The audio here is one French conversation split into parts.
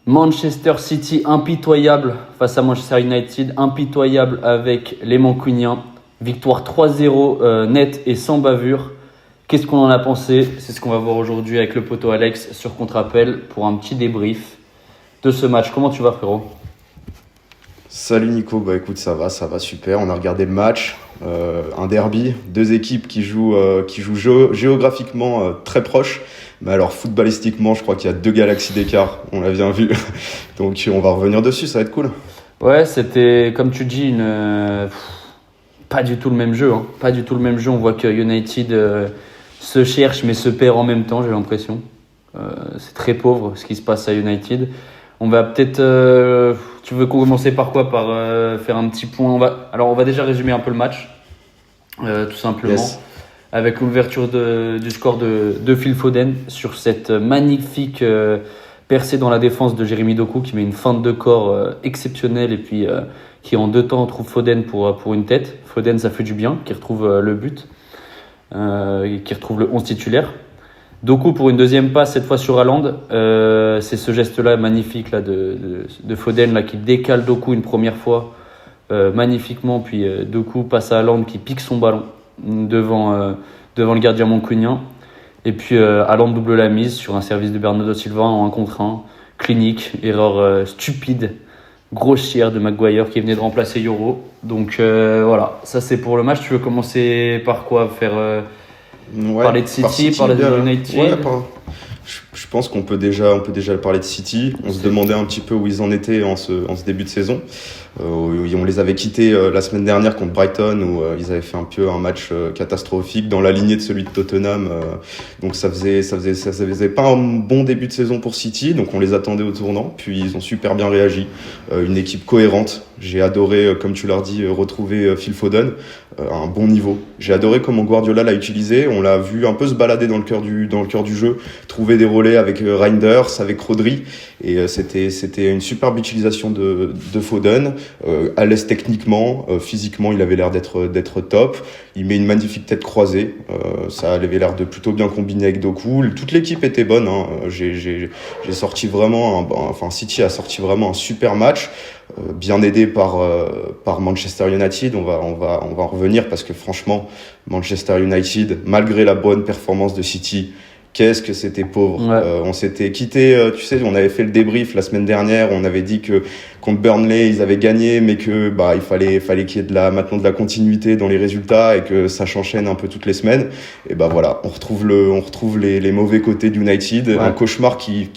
Manchester City impitoyable face à Manchester United, impitoyable avec les Mancuniens. Victoire 3-0 nette et sans bavure. Qu'est-ce qu'on en a pensé? C'est ce qu'on va voir aujourd'hui avec le poteau Alex sur Contre-Appel pour un petit débrief de ce match. Comment tu vas, frérot? Salut Nico, bah écoute, ça va super. On a regardé le match, un derby, deux équipes qui jouent géographiquement très proches. Mais alors footballistiquement, je crois qu'il y a deux galaxies d'écart, on l'a bien vu. Donc on va revenir dessus, ça va être cool. Ouais, c'était, comme tu dis, pas du tout le même jeu. Pas du tout le même jeu. On voit que United se cherche mais se perd en même temps, j'ai l'impression. C'est très pauvre ce qui se passe à United. On va peut-être... tu veux commencer par quoi? Par faire un petit point. On va déjà résumer un peu le match, tout simplement. Yes. Avec l'ouverture du score de Phil Foden sur cette magnifique percée dans la défense de Jérémy Doku qui met une feinte de corps exceptionnelle et puis qui en 2 temps trouve Foden pour une tête. Foden, ça fait du bien, qui retrouve le but, qui retrouve le 11 titulaire. Doku pour une deuxième passe, cette fois sur Haaland. C'est ce geste-là magnifique là, de Foden là, qui décale Doku une première fois magnifiquement, puis Doku passe à Haaland qui pique son ballon devant le gardien mancunien. Et puis Haaland double la mise sur un service de Bernardo Silva en 1 contre 1. Clinique, erreur stupide, grossière de Maguire qui venait de remplacer Yoro. Donc voilà, ça c'est pour le match. Tu veux commencer par quoi? Parler de City, parler de United? Ouais, je pense qu'on peut déjà parler de City. On se demandait un petit peu où ils en étaient en ce début de saison. On les avait quittés la semaine dernière contre Brighton où ils avaient fait un match catastrophique dans la lignée de celui de Tottenham. Donc ça faisait pas un bon début de saison pour City. Donc on les attendait au tournant. Puis ils ont super bien réagi. Une équipe cohérente. J'ai adoré, comme tu l'as dit, retrouver Phil Foden à un bon niveau. J'ai adoré comment Guardiola l'a utilisé. On l'a vu un peu se balader dans le cœur du jeu, trouver des relais avec Reinders, avec Rodri. Et c'était une superbe utilisation de Foden. À l'aise techniquement, physiquement, il avait l'air d'être top. Il met une magnifique tête croisée. Ça avait l'air de plutôt bien combiner avec Doku. Toute l'équipe était bonne. J'ai sorti vraiment, City a sorti vraiment un super match. Bien aidé par Manchester United. On va en revenir parce que franchement, Manchester United, malgré la bonne performance de City, qu'est-ce que c'était pauvre. Ouais. On s'était quitté, tu sais, on avait fait le débrief la semaine dernière, on avait dit que contre Burnley, ils avaient gagné, mais que il fallait qu'il y ait maintenant de la continuité dans les résultats et que ça s'enchaîne un peu toutes les semaines. Et voilà, on retrouve les mauvais côtés d'United, ouais. Un cauchemar qui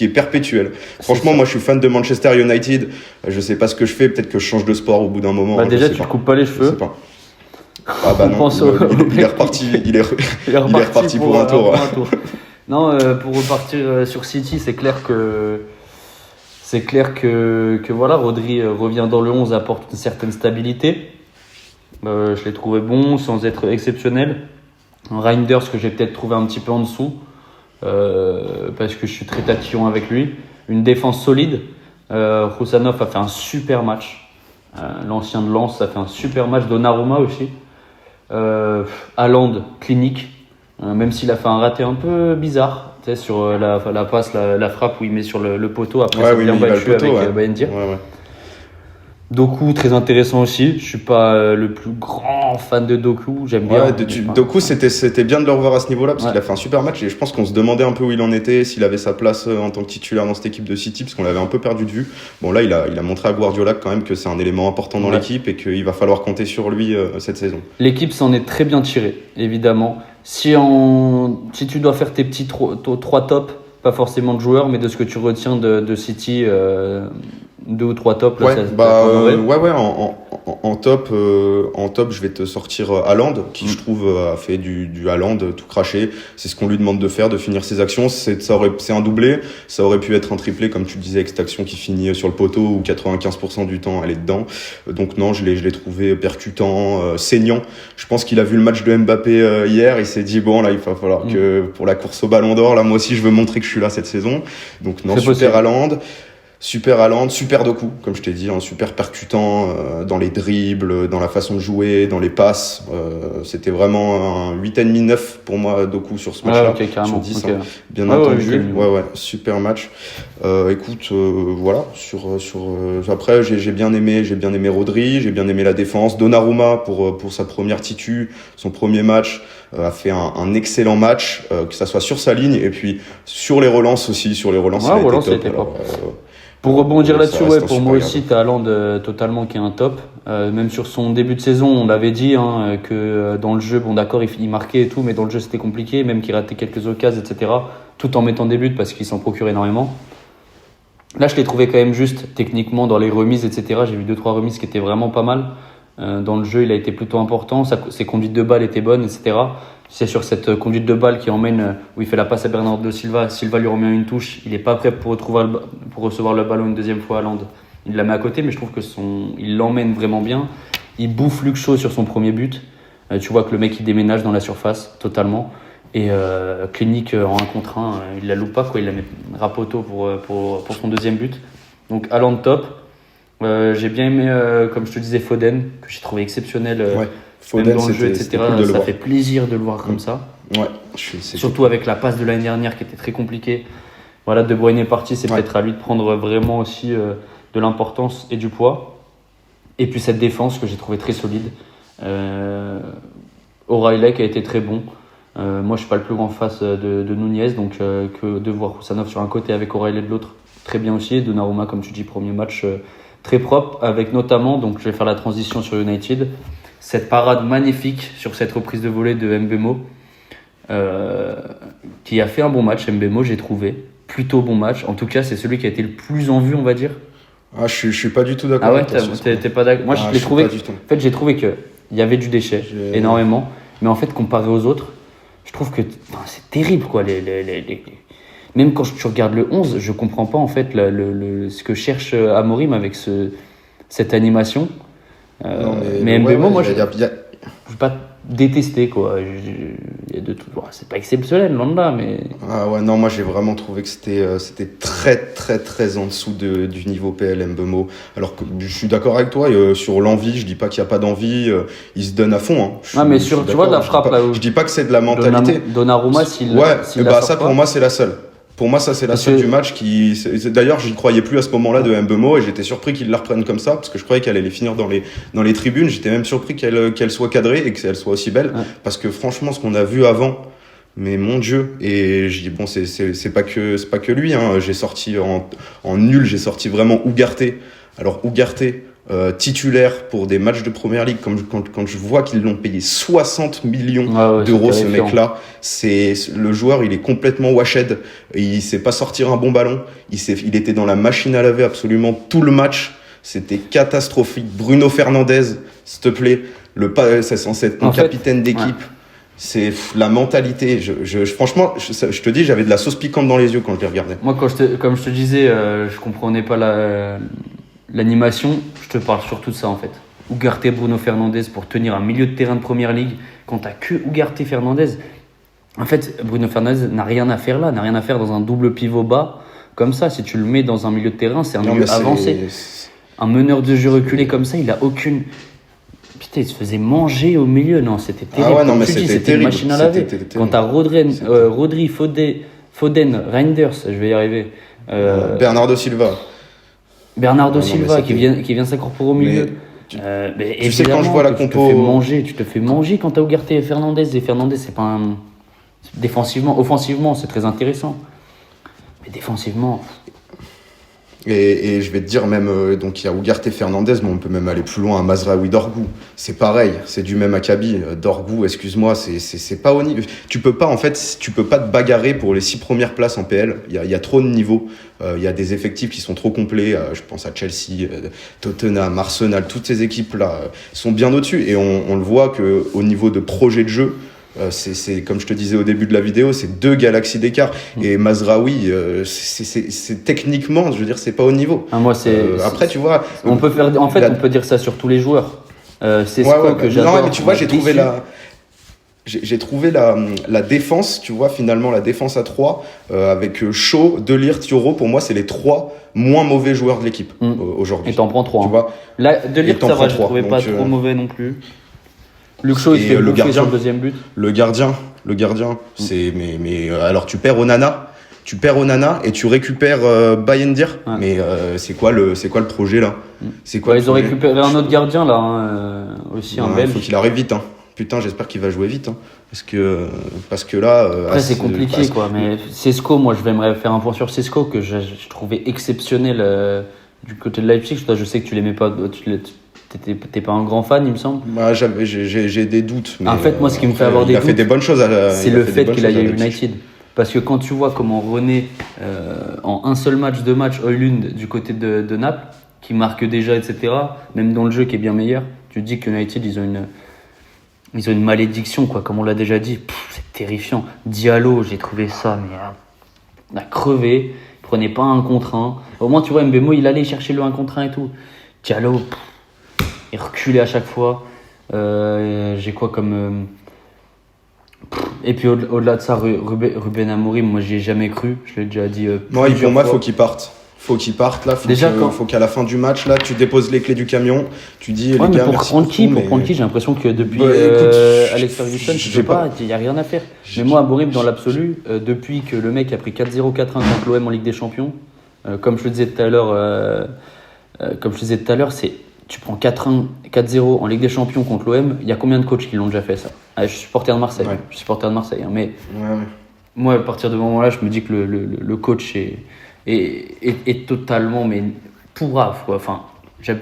est perpétuel. Franchement, moi je suis fan de Manchester United, je sais pas ce que je fais, peut-être que je change de sport au bout d'un moment. Déjà tu te coupes pas les cheveux. Je sais pas. Ah non, il est reparti. Il est reparti pour un tour. Non, pour repartir sur City, c'est clair que voilà, Rodri revient dans le 11, apporte une certaine stabilité. Je l'ai trouvé bon sans être exceptionnel. Reinders que j'ai peut-être trouvé un petit peu en dessous parce que je suis très tatillon avec lui. Une défense solide. Roussanov a fait un super match. L'ancien de Lens a fait un super match. Donnarumma aussi. Haaland, clinique, même s'il a fait un raté un peu bizarre, tu sais, sur la passe, la frappe où il met sur le poteau, après c'est bien battu avec Bayendir. Ouais. Doku, très intéressant aussi. Je suis pas le plus grand fan de Doku, j'aime bien. Doku, c'était bien de le revoir à ce niveau-là parce qu'il a fait un super match et je pense qu'on se demandait un peu où il en était, s'il avait sa place en tant que titulaire dans cette équipe de City parce qu'on l'avait un peu perdu de vue. Bon là, il a montré à Guardiola quand même que c'est un élément important dans l'équipe et qu'il va falloir compter sur lui cette saison. L'équipe s'en est très bien tirée, évidemment. Si tu dois faire tes petits 3 tops, pas forcément de joueurs, mais de ce que tu retiens de City, 2 ou 3 tops. Là, en top, je vais te sortir Haaland, qui je trouve a fait du Haaland tout craché. C'est ce qu'on lui demande de faire, de finir ses actions. C'est un doublé, ça aurait pu être un triplé, comme tu le disais, avec cette action qui finit sur le poteau où 95% du temps elle est dedans. Donc non, je l'ai trouvé percutant, saignant. Je pense qu'il a vu le match de Mbappé hier, il s'est dit bon là il va falloir que pour la course au Ballon d'Or, là moi aussi je veux montrer que je suis là cette saison. Donc non, super Haaland. Super Haaland, super Doku, comme je t'ai dit, super percutant dans les dribbles, dans la façon de jouer, dans les passes. C'était vraiment un 8,5-9 pour moi, Doku, sur ce match-là. Ok, carrément. Sur 10, Okay. bien entendu. Ouais, super match. Écoute, voilà. Après, j'ai bien aimé Rodri, j'ai bien aimé la défense. Donnarumma pour sa première son premier match. A fait un excellent match, que ça soit sur sa ligne et puis sur les relances aussi. Il a été top. Alors, pour rebondir là-dessus, pour moi regardé. aussi, tu as Haaland totalement qui est un top. Même sur son début de saison, on l'avait dit que dans le jeu, bon d'accord, il marquait et tout, mais dans le jeu c'était compliqué, même qu'il ratait quelques occasions, etc. Tout en mettant des buts parce qu'il s'en procure énormément. Là, je l'ai trouvé quand même juste techniquement dans les remises, etc. J'ai vu 2-3 remises qui étaient vraiment pas mal. Dans le jeu, il a été plutôt important. Ses conduites de balle étaient bonnes, etc. C'est sur cette conduite de balle qui emmène, où il fait la passe à Bernardo Silva. Silva lui remet une touche. Il n'est pas prêt pour recevoir le ballon une deuxième fois à Haaland. Il la met à côté, mais je trouve il l'emmène vraiment bien. Il bouffe Luke Shaw sur son premier but. Tu vois que le mec il déménage dans la surface totalement. Et clinique en 1 contre 1, il la loupe pas, quoi. Il la met rapoteau pour son deuxième but. Donc Haaland top. J'ai bien aimé, comme je te disais, Foden, que j'ai trouvé exceptionnel. Foden, même dans le jeu, etc. Cool Ça fait plaisir de le voir comme ça. Ouais, surtout avec la passe de l'année dernière qui était très compliquée. Voilà, De Bruyne est parti, c'est peut-être à lui de prendre vraiment aussi de l'importance et du poids. Et puis cette défense que j'ai trouvé très solide. O'Reilly qui a été très bon. Moi, je suis pas le plus grand face de Nunez, donc que de voir Roussanov sur un côté avec O'Reilly de l'autre, très bien aussi. Et Donnarumma, comme tu dis, premier match très propre, avec notamment, donc je vais faire la transition sur United, cette parade magnifique sur cette reprise de volée de Mbeumo, qui a fait un bon match. Mbeumo, j'ai trouvé plutôt bon match. En tout cas, c'est celui qui a été le plus en vue, on va dire. Ah, je suis pas du tout d'accord. Ah ouais, t'es pas d'accord. Moi, je l'ai trouvé. En fait, j'ai trouvé que il y avait du déchet, énormément. Mais en fait, comparé aux autres, je trouve que c'est terrible, quoi. Même quand tu regardes le 11, je comprends pas en fait ce que cherche Amorim avec cette animation. Mais Mbeumo, moi, je ne vais pas détester, quoi. Il y a de tout. C'est pas exceptionnel, loin de là, mais. Ah ouais, non, moi j'ai vraiment trouvé que c'était très très très en dessous du niveau PL Mbeumo. Alors que je suis d'accord avec toi sur l'envie, je dis pas qu'il n'y a pas d'envie, il se donne à fond. Mais tu vois de la frappe là où. Je dis pas que c'est de la mentalité. Donnarumma, ça pour moi c'est la seule. Pour moi, ça, c'est la seule du match d'ailleurs, j'y croyais plus à ce moment-là de Mbeumo et j'étais surpris qu'il la reprenne comme ça parce que je croyais qu'elle allait finir dans les tribunes. J'étais même surpris qu'elle soit cadrée et qu'elle soit aussi belle parce que franchement, ce qu'on a vu avant, mais mon Dieu, et je dis bon, c'est pas que lui, hein. J'ai sorti en nul, j'ai sorti vraiment Ugarte. Alors, Ugarte, titulaire pour des matchs de première ligue, quand je vois qu'ils l'ont payé 60 millions d'euros, ce mec-là, le joueur, il est complètement washed, il sait pas sortir un bon ballon, il était dans la machine à laver absolument tout le match, c'était catastrophique. Bruno Fernandes, s'il te plaît, c'est censé être un capitaine d'équipe. Ouais. C'est la mentalité. Franchement, je te dis, j'avais de la sauce piquante dans les yeux quand je les regardais. Moi, comme je te disais, je comprenais pas l'animation. Je te parle surtout de ça en fait. Ugarte, Bruno Fernandes pour tenir un milieu de terrain de première ligue. Quand t'as que Ugarte Fernandes, en fait, Bruno Fernandes n'a rien à faire là, n'a rien à faire dans un double pivot bas comme ça. Si tu le mets dans un milieu de terrain, c'est un milieu avancé. Un meneur de jeu reculé comme ça, il a aucune. Putain, il se faisait manger au milieu. Non, c'était terrible. Ah ouais, non, mais c'était une machine à laver. Quand t'as Rodri, Foden, Reinders, je vais y arriver. Bernardo Silva. Qui vient s'incorporer au milieu. Tu sais, quand je vois la compo. Tu te fais manger quand t'as Ugarte et Fernandes. Et Fernandes, c'est pas un. Défensivement, offensivement, c'est très intéressant. Mais défensivement. Et je vais te dire même, donc il y a Ugarte Fernandes, mais on peut même aller plus loin à Mazraoui Dorgu. C'est pareil, c'est du même acabit. Dorgu, excuse-moi, c'est pas au niveau. Tu peux pas te bagarrer pour les 6 premières places en PL. Il y a trop de niveaux. Il y a des effectifs qui sont trop complets. Je pense à Chelsea, Tottenham, Arsenal, toutes ces équipes-là sont bien au-dessus. Et on le voit qu'au niveau de projet de jeu, c'est comme je te disais au début de la vidéo, c'est 2 galaxies d'écart. Et Mazraoui, c'est techniquement, je veux dire, c'est pas au niveau. Après, tu vois, on peut dire ça sur tous les joueurs. Que j'adore. Non, mais tu vois, j'ai trouvé j'ai trouvé la défense, tu vois, finalement, la défense à 3, avec Shaw, De Ligt, Thiago, pour moi, c'est les 3 moins mauvais joueurs de l'équipe aujourd'hui. Et t'en prends 3. Tu vois, Là, De Ligt, ça va, je trouvais pas trop mauvais non plus. Luke Shaw, il fait le gardien, le deuxième but. Le gardien, c'est. Mais alors, tu perds Onana et tu récupères Bayendir. Ouais. Mais c'est quoi le projet là? C'est quoi ils ont récupéré un autre gardien là, aussi un Belge. Il faut qu'il arrive vite. Putain, j'espère qu'il va jouer vite. Parce que là. Après, c'est compliqué quoi. Mais Sesco, moi, j'aimerais faire un point sur Sesco que je trouvais exceptionnel du côté de Leipzig. Toi, je sais que tu l'aimais pas. T'es pas un grand fan, il me semble. Bah, j'ai des doutes. Mais en fait, moi, ce qui me fait avoir des doutes, il a fait des bonnes choses. C'est le fait qu'il aille à United. Parce que quand tu vois comment René, en un seul match, 2 matchs, Højlund du côté de Naples, qui marque déjà, etc., même dans le jeu qui est bien meilleur, tu te dis que United, ils ont une malédiction, quoi, comme on l'a déjà dit. C'est terrifiant. Diallo, j'ai trouvé ça, mais on a crevé. Il prenait pas un contre 1. Au moins, tu vois, Mbemo, il allait chercher le 1 contre 1 et tout. Diallo, il reculait à chaque fois. J'ai quoi comme... Et puis au-delà de ça, Ruben Amorim, moi j'y ai jamais cru, je l'ai déjà dit. Pour moi, faut qu'il parte. Faut qu'il parte là. Faut qu'à la fin du match là, tu déposes les clés du camion. Tu dis les gars. Pour prendre qui j'ai l'impression que depuis Alex Ferguson, je sais pas, il y a rien à faire. Mais moi, Amorim, dans l'absolu, depuis que le mec a pris 4-0, 4-1 contre l'OM en Ligue des Champions, comme je le disais tout à l'heure, c'est tu prends 4-1, 4-0 en Ligue des Champions contre l'OM, il y a combien de coachs qui l'ont déjà fait ça? Je suis supporter de Marseille, mais moi à partir de ce moment-là, je me dis que le coach est totalement pourrave quoi. Enfin,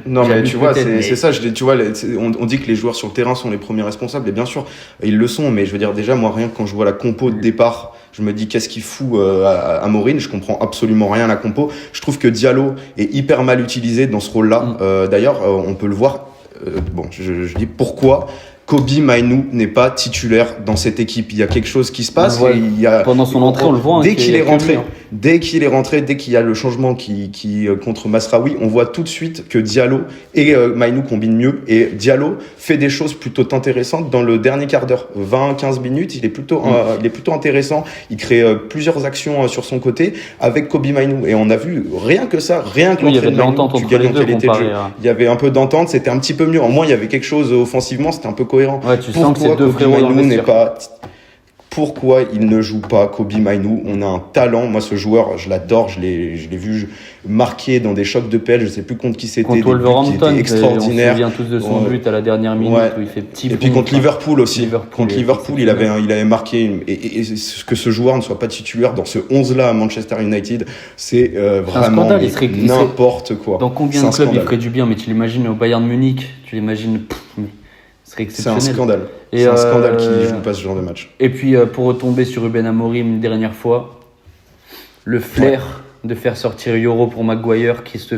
non mais tu vois, c'est ça, tu vois, on dit que les joueurs sur le terrain sont les premiers responsables, et bien sûr, ils le sont, mais je veux dire déjà, moi rien que quand je vois la compo de départ, je me dis qu'est-ce qu'il fout à Amorim, je comprends absolument rien à la compo. Je trouve que Diallo est hyper mal utilisé dans ce rôle-là. D'ailleurs, on peut le voir, je dis pourquoi Kobe Mainoo n'est pas titulaire dans cette équipe. Il y a quelque chose qui se passe. Pendant son entrée, on le voit. Dès qu'il est rentré, dès qu'il y a le changement qui contre Masraoui, on voit tout de suite que Diallo et Mainoo combinent mieux. Et Diallo fait des choses plutôt intéressantes dans le dernier quart d'heure. 20-15 minutes, il est plutôt intéressant. Il crée plusieurs actions sur son côté avec Kobe Mainoo. Et on a vu rien que l'entrée de Mainoo, tu gagnes en qualité de jeu. Il y avait un peu d'entente, c'était un petit peu mieux. Au moins, il y avait quelque chose offensivement, c'était un peu cohérent. Ouais, tu sens que c'est deux frérots dans le vestiaire. Pourquoi il ne joue pas Kobe Mainoo? On a un talent. Moi, ce joueur, je l'adore. Je l'ai vu marquer dans des chocs de pelle. Je sais plus contre qui c'était. Contre Wolverhampton, extraordinaire. On se souvient tous de son but à la dernière minute où il fait petit. Et puis contre Liverpool aussi. Contre Liverpool, il avait marqué. Et que ce joueur ne soit pas titulaire dans ce 11-là à Manchester United, c'est vraiment n'importe quoi. Dans combien de clubs il ferait du bien? Mais tu l'imagines au Bayern Munich, tu l'imagines. C'est un scandale. C'est un scandale qu'il joue pas ce genre de match. Et puis pour retomber sur Ruben Amorim une dernière fois, le flair de faire sortir Yoro pour Maguire qui se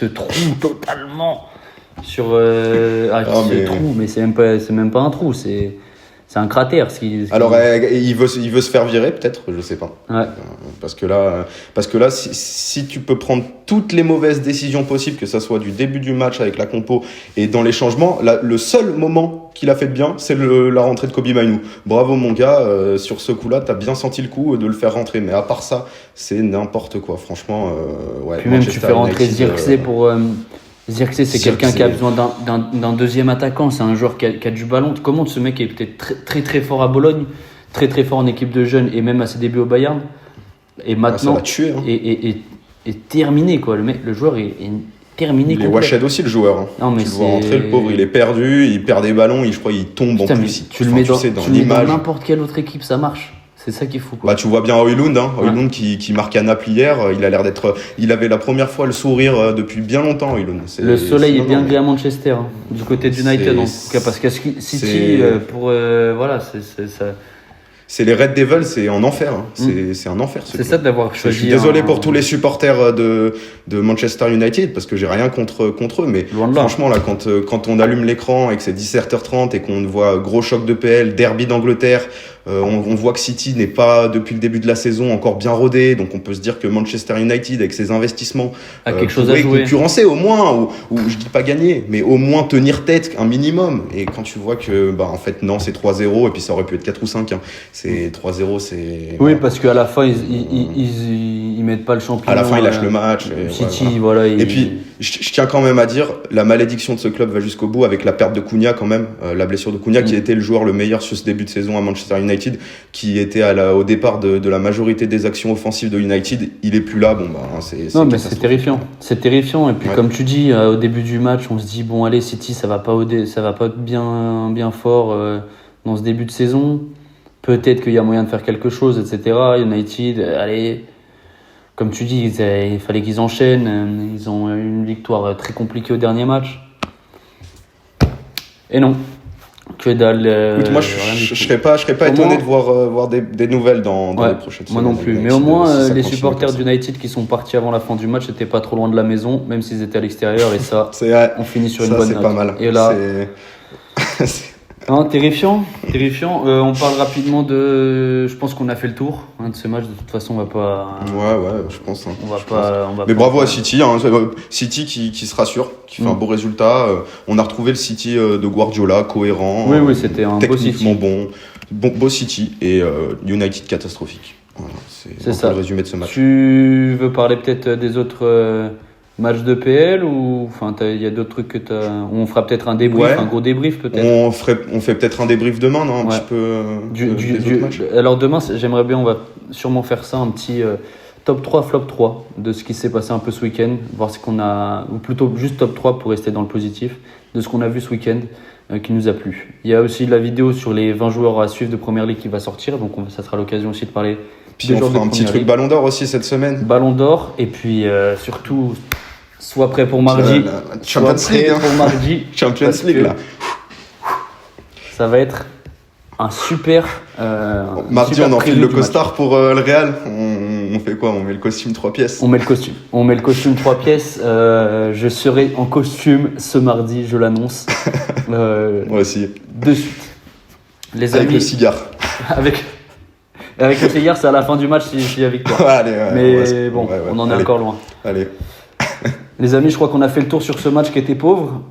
trouve totalement sur trou, mais c'est même pas un trou, c'est un cratère. Alors il veut se faire virer peut-être, je sais pas. Ouais. Parce que là si tu peux prendre toutes les mauvaises décisions possibles, que ça soit du début du match avec la compo et dans les changements, le seul moment qu'il a fait de bien, c'est la rentrée de Kobe Mainoo. Bravo mon gars, sur ce coup-là, t'as bien senti le coup de le faire rentrer, mais à part ça, c'est n'importe quoi. Franchement, Puis même tu fais rentrer Zirkzee pour. Zirkzee, c'est quelqu'un qui a besoin d'un deuxième attaquant. C'est un joueur qui a du ballon. Comment ce mec est peut-être très, très très fort à Bologne, très très fort en équipe de jeunes et même à ses débuts au Bayern. Et maintenant, est terminé quoi. Le joueur est terminé. Il est washed aussi le joueur. Non, mais tu le vois rentrer, le pauvre, il est perdu, il perd des ballons, je crois il tombe en plus. Tu le mets dans n'importe quelle autre équipe, ça marche. C'est ça qui est fou, quoi. Bah, tu vois bien Højlund, Højlund qui marque à Naples hier. Il a l'air il avait la première fois le sourire depuis bien longtemps, Højlund. Le soleil est bien gris à Manchester, du côté d'United en tout cas, parce qu'à City, c'est ça. C'est les Red Devils, c'est en enfer. C'est un enfer. C'est ça d'avoir choisi. Je suis désolé pour tous les supporters de Manchester United, parce que j'ai rien contre eux, mais franchement là, quand on allume l'écran et que c'est 17h30 et qu'on voit gros choc de PL, derby d'Angleterre, On voit que City n'est pas, depuis le début de la saison, encore bien rodé. Donc on peut se dire que Manchester United, avec ses investissements, A quelque chose à pourrait jouer. concurrencer au moins, ou je dis pas gagner, mais au moins tenir tête un minimum. Et quand tu vois que, en fait, non, c'est 3-0, et puis ça aurait pu être 4 ou 5. C'est 3-0, c'est... Oui, voilà. parce qu'à la fin, ils mettent pas le champion. À la fin, ils lâchent le match. Et City, voilà. voilà. Et puis, je tiens quand même à dire, la malédiction de ce club va jusqu'au bout avec la perte de Cunha quand même, la blessure de Cunha qui était le joueur le meilleur sur ce début de saison à Manchester United, qui était au départ de la majorité des actions offensives de United. Il est plus là, c'est Non, mais c'est terrifiant. C'est terrifiant. Et puis, comme tu dis, au début du match, on se dit, bon, allez, City, ça va pas être bien fort dans ce début de saison. Peut-être qu'il y a moyen de faire quelque chose, etc. United, allez, comme tu dis, il fallait qu'ils enchaînent. Ils ont eu une victoire très compliquée au dernier match. Et non, que dalle. Écoute, moi, je serais pas étonné de voir des nouvelles dans les prochaines semaines. Moi non plus. Mais au moins, les supporters d'United qui sont partis avant la fin du match n'étaient pas trop loin de la maison, même s'ils étaient à l'extérieur. Et ça, on finit sur une bonne note. C'est pas mal. Et là, hein, terrifiant. On parle rapidement de. Je pense qu'on a fait le tour de ce match. De toute façon, on va pas. Ouais, je pense. On va pas. Mais bravo à City. City qui se rassure, qui fait un beau résultat. On a retrouvé le City de Guardiola, cohérent. Oui, c'était un beau City. Techniquement beau City et United catastrophique. Voilà, c'est ça. Le résumé de ce match. Tu veux parler peut-être des autres matchs de PL ou il y a d'autres trucs que t'as. On fera peut-être un débrief, un gros débrief peut-être. On fait peut-être un débrief demain, non, un petit peu des autres matchs. Alors demain, j'aimerais bien, on va sûrement faire ça, un petit top 3, flop 3 de ce qui s'est passé un peu ce week-end, voir ce qu'on a, ou plutôt juste top 3 pour rester dans le positif, de ce qu'on a vu ce week-end qui nous a plu. Il y a aussi la vidéo sur les 20 joueurs à suivre de Première Ligue qui va sortir, donc ça sera l'occasion aussi de parler. Puis on fera un petit truc Ballon d'Or aussi cette semaine. Ballon d'Or, et puis surtout, sois prêt pour mardi. Champions League. Pour mardi. Champions League, là. Ça va être un super. Mardi, on enfile le costard pour le Real. On fait quoi? On met le costume 3 pièces. On met le costume 3 pièces. Je serai en costume ce mardi, je l'annonce. Moi aussi. De suite. Les avec amis, le cigare. Avec le cigare, c'est à la fin du match s'il y a victoire. Mais on en est encore loin. Allez. Les amis, je crois qu'on a fait le tour sur ce match qui était pauvre.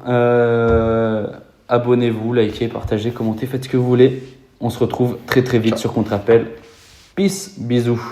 Abonnez-vous, likez, partagez, commentez, faites ce que vous voulez. On se retrouve très très vite sur Contre-Appel. Peace, bisous.